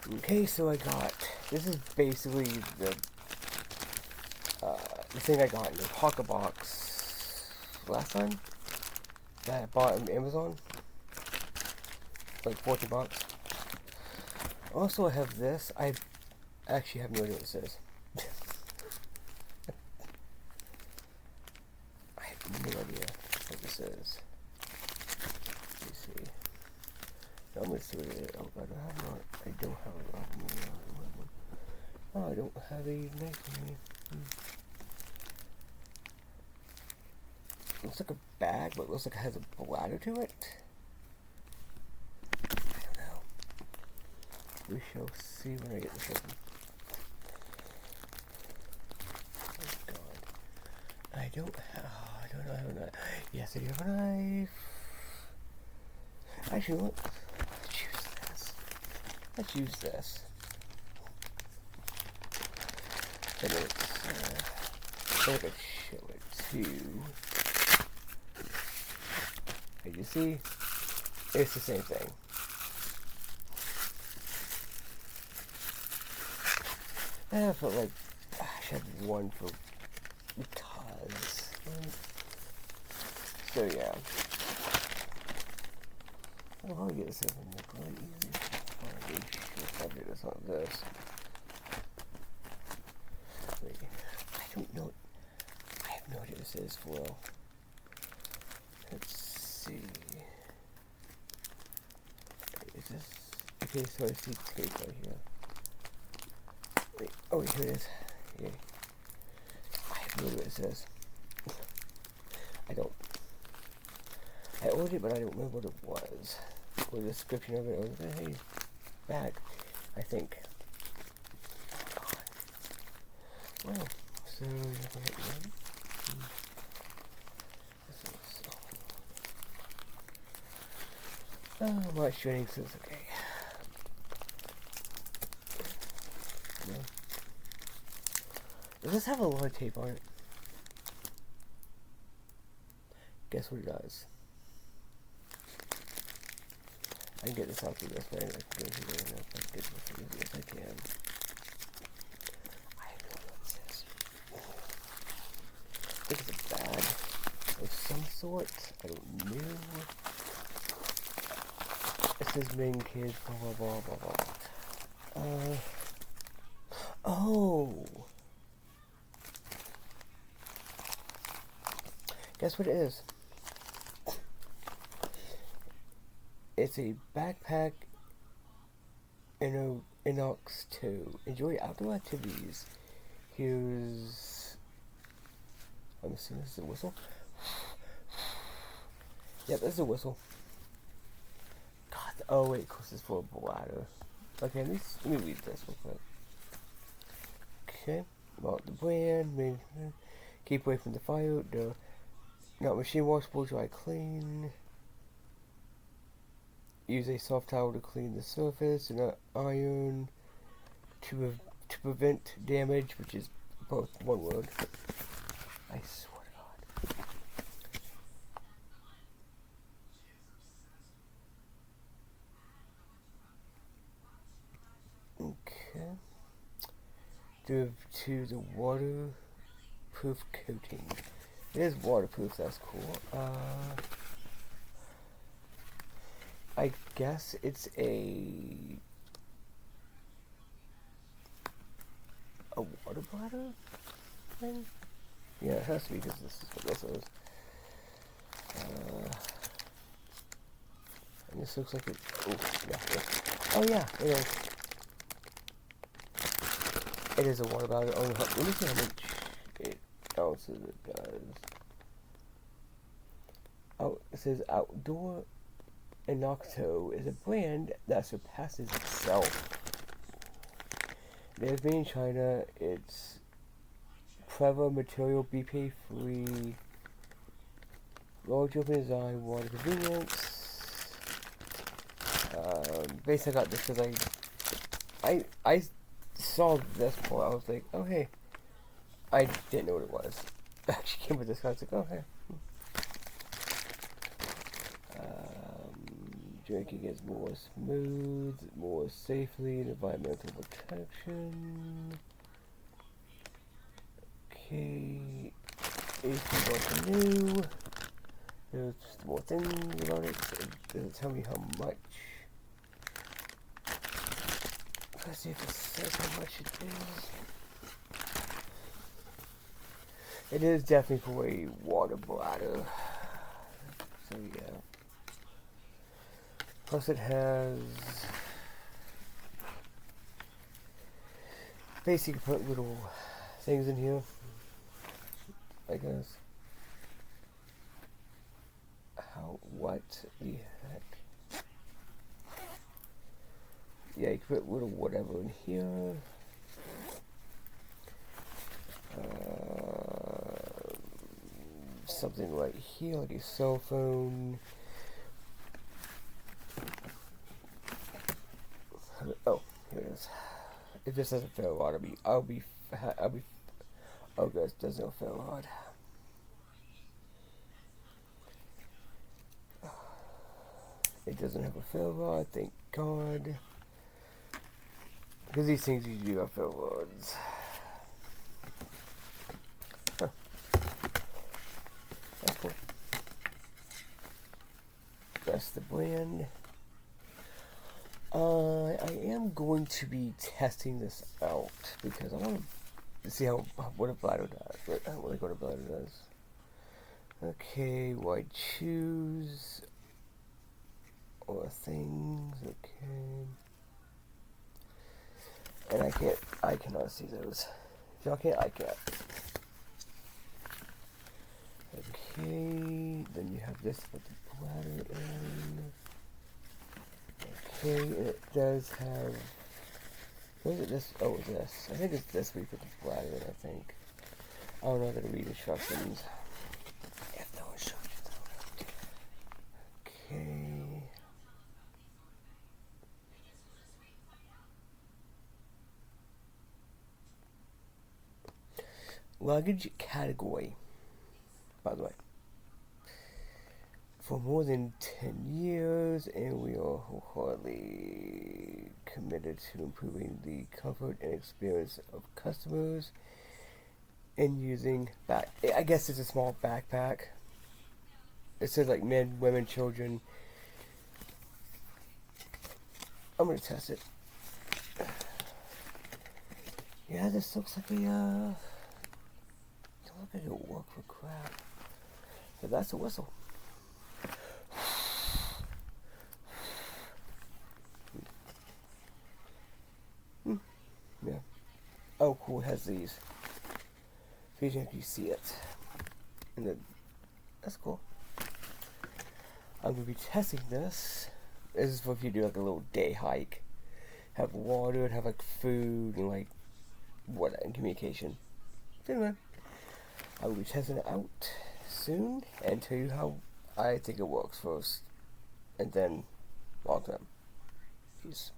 Okay, so I got, this is basically the thing I got in the pocket box last time that I bought on Amazon, like 14 bucks. Also, I have this. I actually have no idea what this is. I have no idea what this is. Let me see. I'm gonna see what it is. Oh god, I don't have a lot of money. Oh, I don't have a knife on me. Looks like a bag, but it looks like it has a bladder to it. I don't know. We shall see when I get this open. Oh god. I don't have a knife. Yes, I do have a knife. Actually, let's use this. Let's use this. And it's, I could show it too. Hey, you see? It's the same thing. I felt like I should have one for because. So yeah. I'll probably get this open really easy. I'll do this on this. Wait, I don't know. I have no idea what this is for real. Let's see. Is this? Okay, so I see tape right here. Wait, oh, here it is. Yeah. I have no idea what this is. I don't. I ordered it, but I don't remember what it was. Or the description of it. It was a bag, I think. Well, so you have to hit one. Oh, my string says okay. No. Does this have a lot of tape on it? Guess what it does? I can get this out through this way. I can go through there and I can get this as easy as I can. I have no idea what this is. I think it's a bag of some sort. I don't know. It says main kids, blah blah blah blah blah. Oh! Guess what it is? It's a backpack Inox 2. Enjoy outdoor activities. Here's... I'm assuming this is a whistle. Yep, this is a whistle. God, oh wait, of course it's for a bladder. Okay, let me read this real quick. Okay, about the brand, keep away from the fire, not machine washable, dry clean. Use a soft towel to clean the surface, and not iron to prevent damage, which is both one word. I swear to God. Okay. Due to the waterproof coating. It is waterproof, that's cool. I guess it's a water bladder thing? Yeah, it has to be because this is what this is. And this looks like it. Oh, yeah. Oh, yeah, it is. It is a water bladder. Oh, let me see how much ounces it does. Oh, it says Outdoor Inocto is a brand that surpasses itself. It is made in China. It's clever material, BPA free, large open design, water convenience. Basically, I got this because I saw this part. I was like, oh hey, I didn't know what it was. I actually came with this. I was like, oh hey. drinking is more smooth, more safely, and environmental protection. Okay, AC box new. There's just more things about it. It doesn't tell me how much. Let's see if it says how much it is. It is definitely for a water bladder. So yeah. Plus it has basically put little things in here, I guess. What the heck? Yeah, you can put little whatever in here. Something right here, like a cell phone. Oh, here it is. If this doesn't fail rod, I'll be. Oh, guys, there's no fail rod. It doesn't have a fail rod, thank God. Because these things usually have fail rods. Huh. That's cool. That's the brand. I am going to be testing this out because I want to see what a bladder does. I don't really know what a bladder does. Okay, why choose or things? Okay, and I cannot see those. If y'all can't, I can't. Okay, then you have this with the bladder in. Okay, and it does have. What is it? This? Oh, this. I think it's this we put the bladder in. I think. I don't know how to read instructions. If no instructions. Okay. Luggage category. By the way. For more than 10 years, and we are wholeheartedly committed to improving the comfort and experience of customers and using I guess it's a small backpack. It says like men, women, children. I'm gonna test it. Yeah, this looks like don't look like it'll work for crap. But that's a whistle. Yeah. Oh, cool. It has these. So you can see it. And then, that's cool. I'm going to be testing this. This is for if you do like a little day hike. Have water and have like food and like what and communication. So anyway, I will be testing it out soon and tell you how I think it works first. And then long term. Peace.